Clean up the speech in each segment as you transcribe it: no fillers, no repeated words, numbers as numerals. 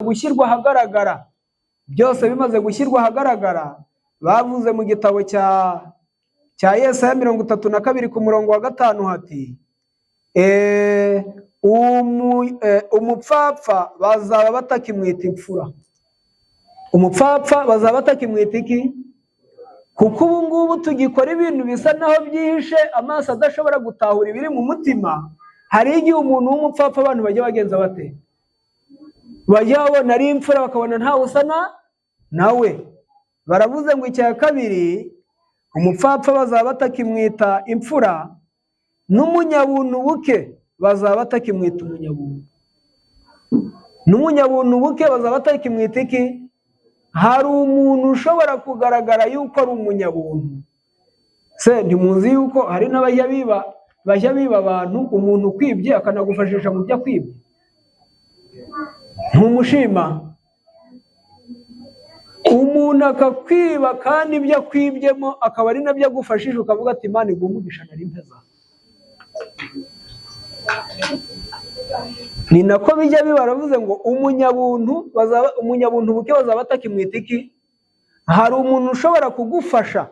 gushyirwa ahagaragara, byose bimaze gushyirwa ahagaragara, bavuze mu gitabo cya Yesaya 32 ku murongo wa 5 hati umupfapfa bazaba batakimwita imfura. Umupfapfa bazaba batakimwita iki? Kuko ubu ngubu tugikora ibintu bisa naho byihishe, amaso adashobora gutahura ibiri mu mutima. Hari igihe umuntu w'umupfapfa abantu bajya bagenza bate? Bajya babona ari imfura bakabona ntawe usa nawe. Baravuze ngo icya kabiri, umupfapfa bazaba batakimwita imfura, n'umunyabuntu buke bazaba batakimwita umunyabuntu. N'umunyabuntu buke bazaba batakimwita iki? Hari umuntu ushobora kugaragara yuko ari umunyabuntu. Se ntimuzi yuko hari n'abajya biba abantu, umuntu ukwibye akanagufashisha mu byo akwibye? Ntumushima? Umuntu akakwiba kandi ibyo akwibyemo akaba ari nabyo agufashije, ukavuga ati Imana igumugisha nari mpeza. Ni nako bijya biba. Baravuze ngo umunyabuntu buke bazaba batakimwita iki? Hari umuntu ushobora kugufasha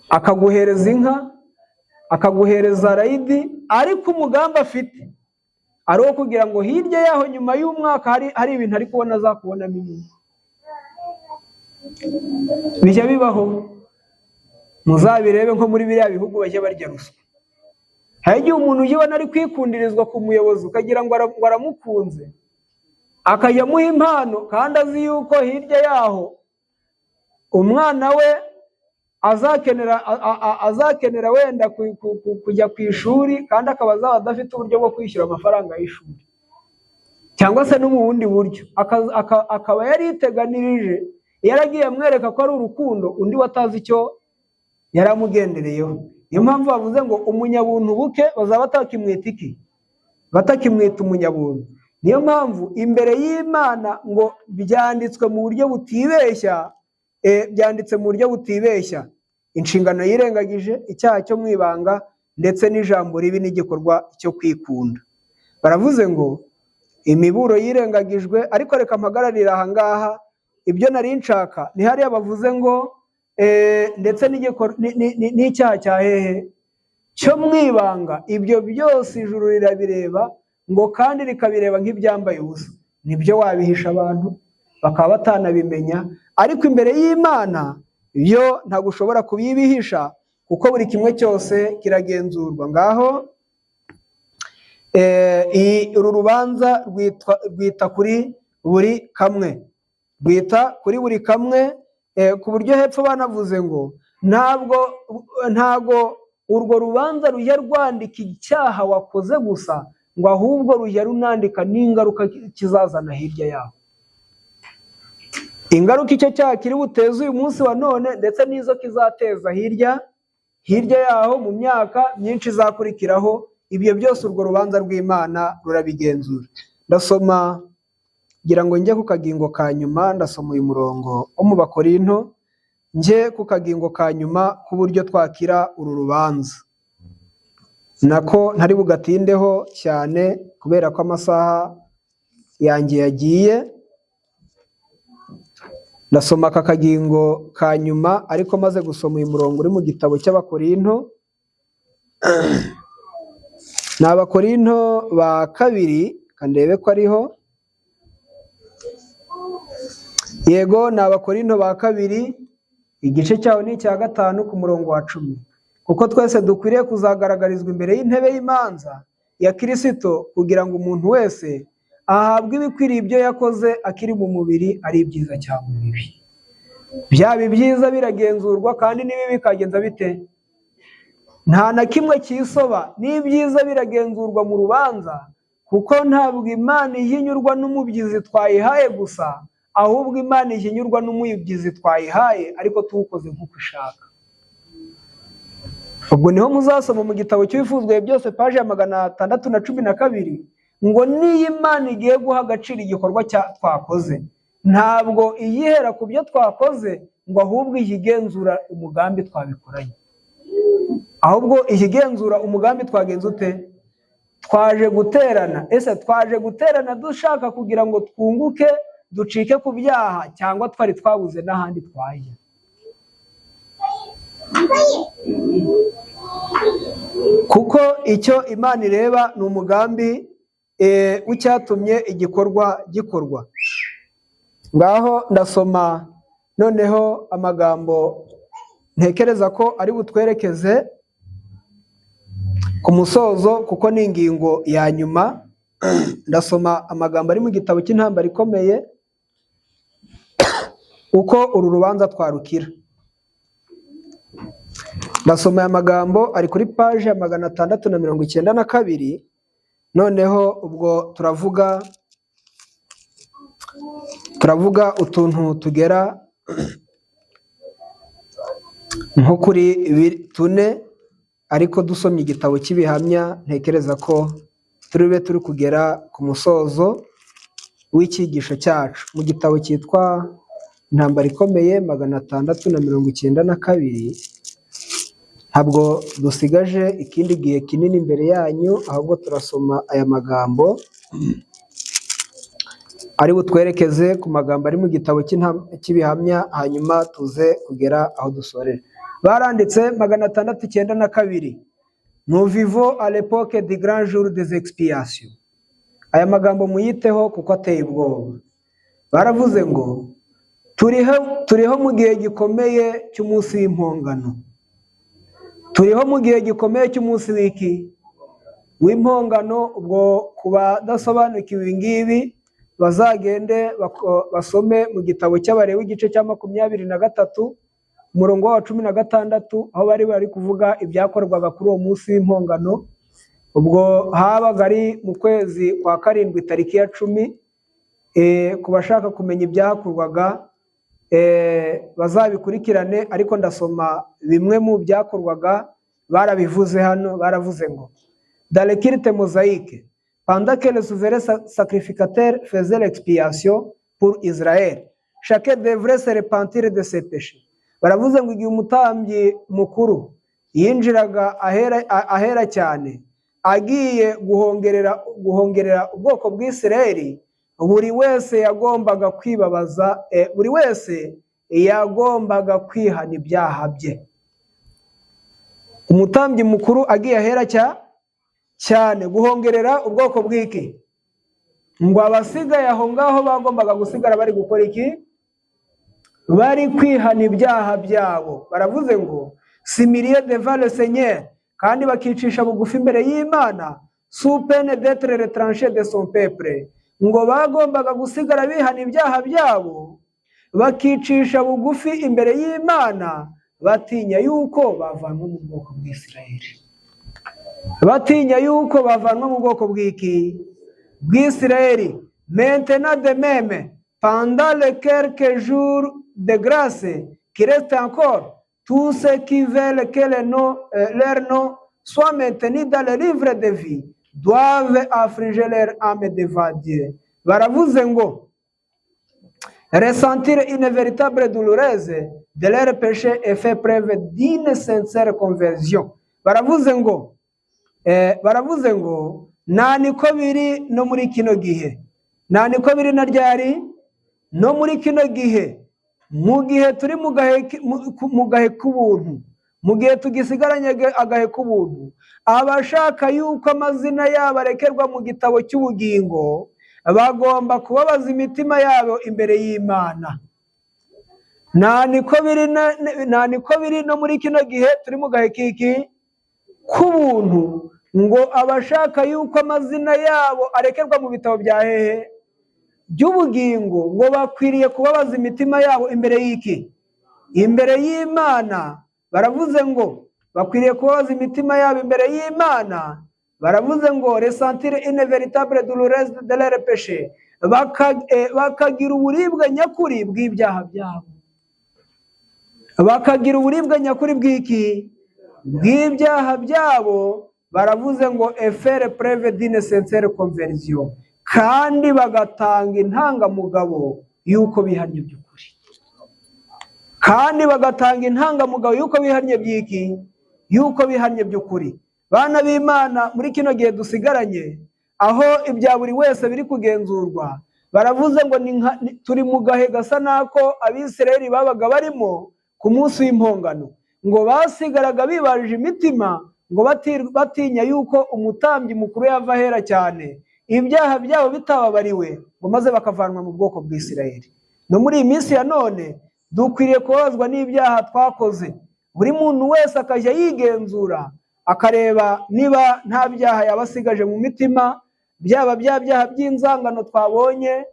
akaguhereza inka, akaguhereza rayidi, ariko umugambi afite ari uwo kugira ngo hirya yaho nyuma y'umwaka hari ibintu ari kubona azakubonamo inyuma. Bijya bibaho, muzabirebe nko muri biriya bihugu bajya barya ruswa. Hari igihe umuntu ujya ari kwikundirizwa ku muyobozi ukagira ngo aramukunze, akajya amuha impano kandi azi yuko hirya yaho umwana we azakenera wenda kujya ku ishuri, kandi akaba azaba adafite uburyo bwo kwishyura amafaranga y'ishuri, cyangwa se no mu bundi buryo. Akaba yariteganirije, yaragiye amwereka ko ari urukundo, undi watazi icyo yaramugendereyeho. Niyo mpamvu bavuze ngo umunyabuntu buke bazaba batakimwita iki? Batakimwita umunyabuntu. Niyo mpamvu imbere y'Imana ngo byanditswe mu buryo butibeshya, byanditse mu buryo butibeshya. Inshingano yirengagije, icyaha cyo mwibanga, ndetse n'ijambo ribi n'igikorwa cyo kwikunda. Baravuze ngo imiburo yirengagijwe, ariko reka mpagararira aha ngaha. Ibyo nari nshaka ni hariya bavuze ngo ndetse n'icyaha cya hehe cyo mwibanga. Ibyo byose ijuru rirabireba ngo kandi rikabireba nk'ibyambaye ubusa. Nibyo wabihisha abantu bakaba batanabimenya, ariko imbere y'Imana byo ntabwo ushobora kubibihisha, kuko buri kimwe cyose kiragenzurwa. Ngaho uru rubanza rwita kuri buri kamwe, rwita kuri buri kamwe, ku buryo hepfo banavuze ngo ntabwo urwo rubanza rujya rwandika icyaha wakoze gusa, ngo ahubwo rujya runandika n'ingaruka kizazana hirya yaho. Ingaruka icyo cyaha kiri buteze uyu munsi wa none, ndetse n'izo kizateza hirya yaho mu myaka myinshi izakurikiraho. Ibyo byose urwo rubanza rw'Imana rurabigenzura. Ndasoma ngira ngo njye ku kagingo ka nyuma, ndasoma uyu murongo wo mu Bakorinto, njye ku kagingo ka nyuma k'uburyo twakira uru rubanza. Nako ntari bugatindeho cyane kubera ko amasaha yanjye yagiye. Ndasoma aka kagingo ka nyuma, ariko maze gusoma uyu murongo uri mu gitabo cy'Abakorinto. Ni Abakorinto ba kabiri, kandebe ko ariho. Yego, ni Abakorinto ba kabiri, igice cyaho ni icya 5 ku murongo wa 10. Kuko twese dukwiriye kuzagaragarizwa imbere y'intebe y'imanza ya Kristo, kugira ngo umuntu wese ahabwe ibikwiriye ibyo yakoze akiri mu mubiri, ari ibyiza cyangwa ibibi. Byaba ibyiza biragenzurwa, kandi n'ibibi bikagenza bite? Nta na kimwe cyisoba. N'ibyiza biragenzurwa mu rubanza, kuko ntabwo Imana ihinyurwa n'umubyizi twayihaye gusa, ahubwo Imana ihinyurwa n'umubyizi twayihaye ariko tuwukoze nk'uko ishaka. Ubwo niho muzasoma mu gitabo cy'ibifuzwe byose paje ya 612 ngo niyo Imana igiye guha agaciro igikorwa twakoze, ntabwo iyihera ku byo twakoze, ngo ahubwo ihigenzura umugambi twabikoranye. Ahubwo ihigenzura umugambi twagenze ute? twaje guterana. Ese twaje guterana dushaka kugira ngo twunguke ducike ku byaha, cyangwa twari twabuze n'ahandi twajya? Kuko icyo Imana ireba ni umugambi w'icyatumye igikorwa gikorwa. Ngaho ndasoma noneho amagambo ntekereza ko ari butwerekeze ku musozo, kuko ni ingingo ya nyuma. Ndasoma amagambo ari mu gitabo cy'Intambara Ikomeye, uko uru rubanza twarukira. Ndasoma aya magambo ari kuri paje ya 692. Noneho ubwo turavuga utuntu tugera nko kuri 4, ariko dusomye igitabo cy'ibihamya ntekereza ko turi kugera ku musozo w'icyigisho cyacu. Mu gitabo cyitwa Intambara Ikomeye 692, ntabwo dusigaje ikindi gihe kinini imbere yanyu, ahubwo turasoma aya magambo ari butwerekeze ku magambo ari mu gitabo cy'ibihamya, hanyuma tuze kugera aho dusorera. Baranditse 692, nous vivons à l'époque du grand jour des expiations. Aya magambo muyiteho kuko ateye ubwoba. Baravuze ngo turiho mu gihe gikomeye cy'umunsi w'impongano. Turiho mu gihe gikomeye cy'umunsi w'impongano. Ubwo kuba dasobanukiwe ibingibi bazagende basome mu gitabo cy'Abalewi igice cya 23 umurongo wa 16, aho bari kuvuga ibyakorwaga kuri uwo munsi w'impongano. Ubwo habaga ari mu kwezi kwa 7 tariki ya 10. Ku bashaka kumenya ibyakorwaga bazabikurikirane, ariko ndasoma bimwe mu byakorwaga. Barabivuze hano, baravuze ngo dans le culte mosaïque, pendant que le souverain sacrificateur faisait l'expiation pour Israël, chacun devrait se repentir de ses péchés. Baravuze ngo igihe umutambyi mukuru yinjiraga ahera cyane agiye guhongerera ubwoko bw'Isirayeli, buri wese yagombaga kwibabaza, buri wese yagombaga kwihana ibyaha bye. Umutambyi mukuru agiye ahera cyane guhongerera ubwoko bw'iki, ngo abasigaye aho ngaho bagombaga gusigara bari gukora iki? Bari kwihana ibyaha byabo. Baravuze ngo s'humilier devant le Seigneur, kandi bakicisha bugufi imbere y'Imana, sous peine d'être retranché de son peuple. Ngo bagombaga gusigara bihana ibyaha byabo, bakicisha bugufi imbere y'Imana, batinya yuko bavanwa mu bwoko bw'Isirayeli. Batinya yuko bavanwa mu bwoko bw'Isirayeli. Maintenant de même, pendant les quelques jours de grâce qui restent encore, tous ceux qui veulent que leur nom soit maintenu dans le livre de vie doivent affliger leur âme devant Dieu. Baravuze ngo ressentir une véritable douloureuse de leur péché et faire preuve d'une sincère conversion. Baravuze ngo nta niko biri no muri kino gihe. Nta niko biri na ryari no muri kino gihe, mu gihe turi mu gahe k'ubuntu, mu gihe tugisigaranye agahe k'ubuntu, abashaka yuko amazina yabo arekerwa mu gitabo cy'ubugingo bagomba kubabaza imitima yabo imbere y'Imana. Nta niko biri no muri kino gihe turi mu gahe k'ubuntu, ngo abashaka yuko amazina yabo arekerwa mu bitabo bya hehe by'ubugingo, ngo bakwiriye kubabaza imitima yabo imbere imbere y'Imana. Baravuze ngo bakwiriye kubabaza imitima yabo imbere y'Imana. Baravuze ngo ressentir une véritable douloureuse de leur péché, bakagira uburibwe nyakuri bw'ibyaha byabo. Bakagira uburibwe nyakuri bw'ibyaha byabo. Baravuze ngo faire preuve d'une sincère conversion, kandi bagatanga intangamugabo yuko bihanye by'ukuri. Kandi bagatanga intangamugabo yuko bihanye yuko bihanye by'ukuri. Bana b'Imana, muri kino gihe dusigaranye, aho ibya buri wese biri kugenzurwa, baravuze ngo turi mu gahe gasa nako Abisirayeli babaga barimo ku munsi w'impongano, ngo basigaraga bibarije imitima, ngo batinya yuko umutambyi mukuru yava ahera cyane, ibyaha byabo bitababariwe, ngo maze bakavanwa mu bwoko bw'Isirayeli. No muri iyi minsi ya none dukwiriye kubabazwa n'ibyaha twakoze. Buri muntu wese akajya yigenzura, akareba niba nta byaha yabasigaje mu mitima, byaba bya byaha by'inzangano twabonye,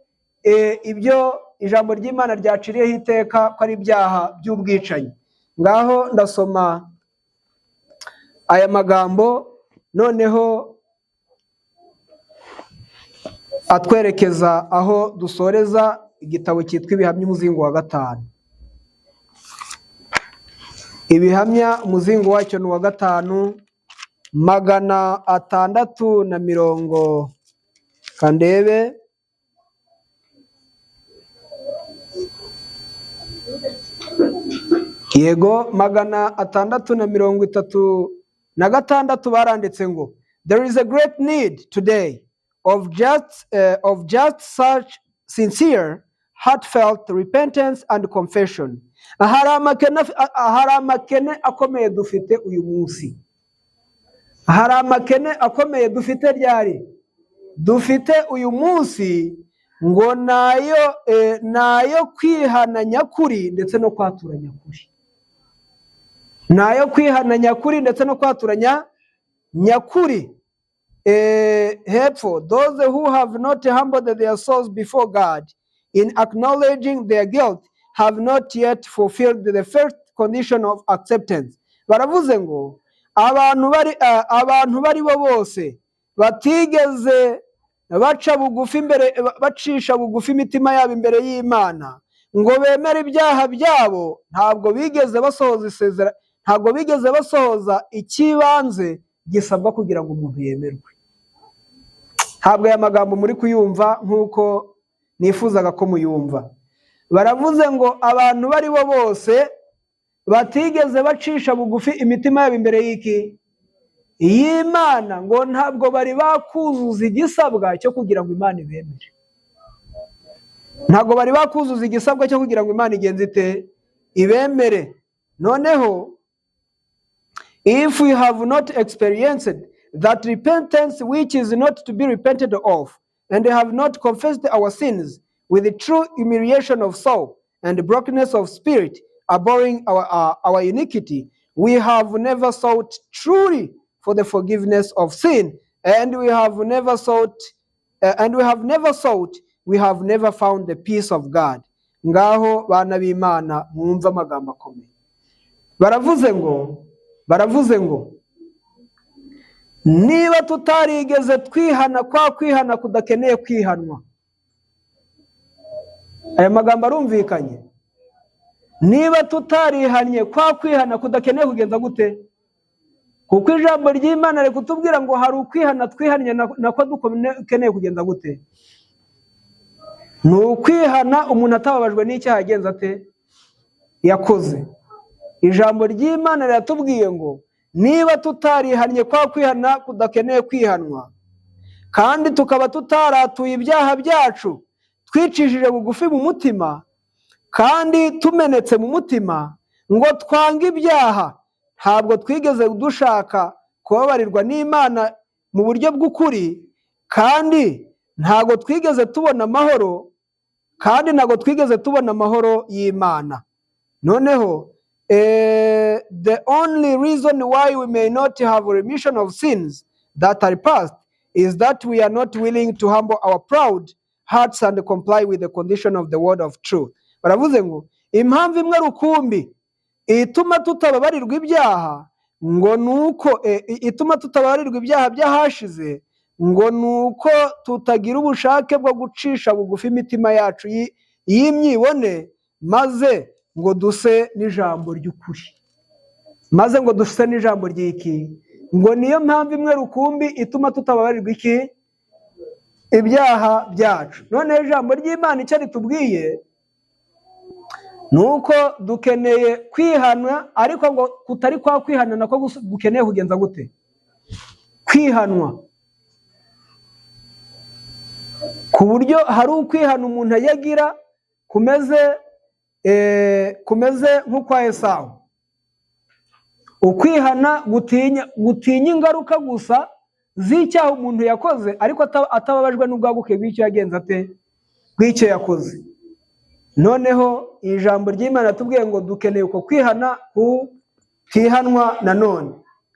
ibyo ijambo ry'Imana ryaciriyeho iteka ko ari ibyaha by'ubwicanyi. Ngaho ndasoma aya magambo noneho atwerekeza aho dusoreza igitabo cyitwa Ibihamya umuzingo wa 5. Ibihamya umuzingo wacyo ni wa 5, 670 kandebe. Yego, 636 baranditse ngo there is a great need today of just such sincere heartfelt repentance and confession. Hari amakene akomeye dufite uyu munsi. Hari amakene akomeye dufite ryari? Dufite uyu munsi ngo nayo kwihana nyakuri ndetse no kwatura nyakuri. Nayo kwihana nyakuri ndetse no kwatura nyakuri. Hepfo, those who have not humbled their souls before God in acknowledging their guilt have not yet fulfilled the first condition of acceptance. Baravuze ngo abantu bari bo bose batigeze bacisha bugufi imitima yabo imbere y'Imana ngo bemere ibyaha byabo, ntabwo bigeze basohoza ikibanze gisabwa kugira ngo umuntu yemerwe. Ntabwo aya magambo muri kuyumva nk'uko nifuzaga ko muyumva. Baravuze ngo abantu bari bo bose batigeze bacisha bugufi imitima yabo imbere y'Imana, ngo ntabwo bari bakuzuza igisabwa cyo kugira ngo Imana ibemere. Ntabwo bari bakuzuza igisabwa cyo kugira ngo Imana igenze ite? Ibemere. Noneho, if we have not experienced that repentance which is not to be repented of, and have not confessed our sins with the true humiliation of soul and brokenness of spirit, abhorring our iniquity, we have never sought truly for the forgiveness of sin, and we have never found the peace of God. Ngaho bana b'Imana, mwumva amagambo akomeye. Baravuze ngo niba tutarigeze kwihana kudakeneye kwihanwa. Aya magambo arumvikanye. Niba tutarihanye kwihana kudakeneye kugenza gute? Kuko ijambo ry'Imana riri kutubwira ngo hari ukwihana twihanye nako dukeneye kugenza gute? Ni ukwihana umuntu atababajwe n'icyaha agenza ate? Yakoze. Ijambo ry'Imana riratubwiye ngo niba tutarihanye kwihana kudakeneye kwihanwa, kandi tukaba tutaratuye ibyaha byacu twicishije bugufi mu mutima, kandi tumenetse mu mutima ngo twange ibyaha, ntabwo twigeze dushaka kubabarirwa n'Imana mu buryo bw'ukuri, kandi ntabwo twigeze tubona amahoro y'Imana. Noneho the only reason why we may not have remission of sins that are past is that we are not willing to humble our proud hearts and comply with the condition of the word of truth. Baravuze ngo impamvu imwe rukumbi ituma tutababarirwa ibyaha ngo nuko ituma tutababarirwa ibyaha byahashize ngo nuko tutagira ubushake bwo gucisha bugufi imitima yacu y'imyibone, maze ngo duse n'ijambo ry'ukuri. Maze ngo duse n'ijambo ry'iki? Ngo niyo mpamvu imwe rukumbi ituma tutababarirwa iki? Ibyaha byacu. None ijambo ry'Imana icyo ritubwiye nuko dukeneye kwihana, ariko ngo kutari kwihana nako gukeneye kugenza gute? kwihanwa, ku buryo hari ukwihana umuntu yagira kumeze nk'ukwa Esawu. Ukwihana gutinya ingaruka gusa z'icyaha umuntu yakoze, ariko atababajwe n'ubwaguke bw'icyo yagenze ate, bw'icyo yakoze. Noneho ijambo ry'Imana tubwiye ngo dukeneye uko kwihana kutihanwa nanone.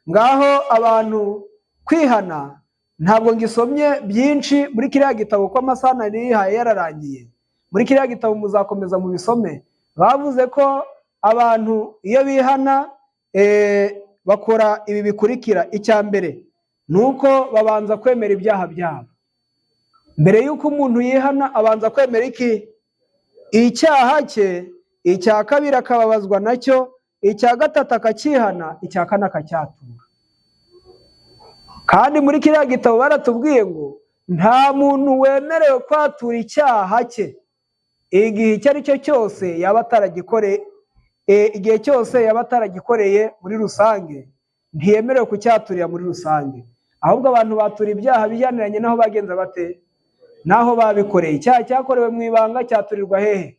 Ngaho abantu kwihana, ntabwo ngisomye byinshi muri kiriya gitabo ko amasaha narihaye yararangiye. Muri kiriya gitabo muzakomeza mu bisome. Bavuze ko abantu iyo bihana bakora ibi bikurikira. Icya mbere nuko babanza kwemera ibyaha byabo. Mbere yuko umuntu yihana abanza kwemera iki? Icyaha cye. Icya kabiri akababazwa nacyo. Icya gatatu akakihana. Icya kane akacyatura. Kandi muri kiriya gitabo baratubwiye ngo nta muntu wemerewe kwatura icyaha cye igihe icyo ari cyo cyose yaba ataragikoreye. Igihe cyose yaba ataragikoreye muri rusange, ntiyemerewe kucyaturira muri rusange. Ahubwo abantu batura ibyaha bijyaniranye naho bagenza bate, naho babikoreye. Icyaha cyakorewe mu ibanga cyaturirwa hehe?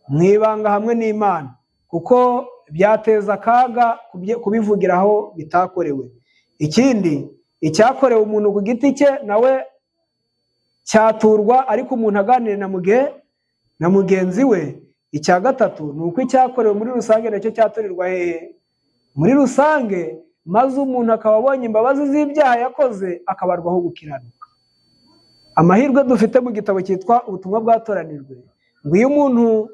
Mu ibanga hamwe n'Imana, kuko byateza akaga kubivugiraho bitakorewe. Ikindi, icyakorewe umuntu ku giti cye nawe cyaturwa, ariko umuntu aganire na mugenzi we. Icya gatatu ni uko icyakorewe muri rusange nacyo cyaturirwa hehe? Muri rusange, maze umuntu akaba abonye imbabazi z'ibyaha yakoze, akabarwaho gukiranuka. Amahirwe dufite mu gitabo cyitwa Ubutumwa Bwatoranijwe, ngo iyo umuntu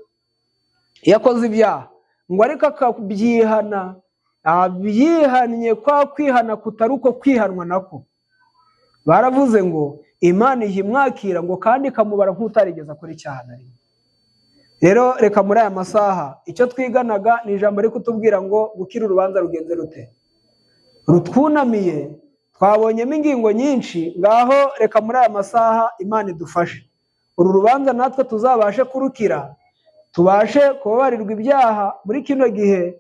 yakoze ibyaha ngo ariko akabyihana, abyihannye kwa kwihana kutari uko kwihanwa nako. Baravuze ngo Imana ihimwakira ngo kandi ikamubara nk'utarigeze akora icyaha na rimwe. Rero reka muri aya masaha icyo twiganaga ni ijambo riri kutubwira ngo gukira urubanza rugenze rute? Rutwunamiye. Twabonyemo ingingo nyinshi. Ngaho reka muri aya masaha Imana idufashe uru rubanza natwe tuzabashe kurukira, tubashe kubabarirwa ibyaha muri kino gihe.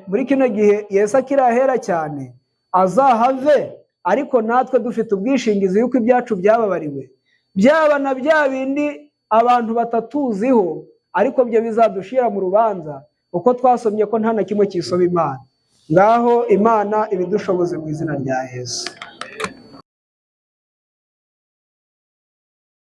Muri kino gihe Yesu akiri ahera cyane azahave, ariko natwe dufite ubwishingizi yuko ibyacu byababariwe, byaba na bya bindi abantu batatuziho, ariko byo bizadushira mu rubanza, uko twasomye ko nta na kimwe kisoba Imana. Ngaho Imana ibidushoboze mu izina rya Yesu.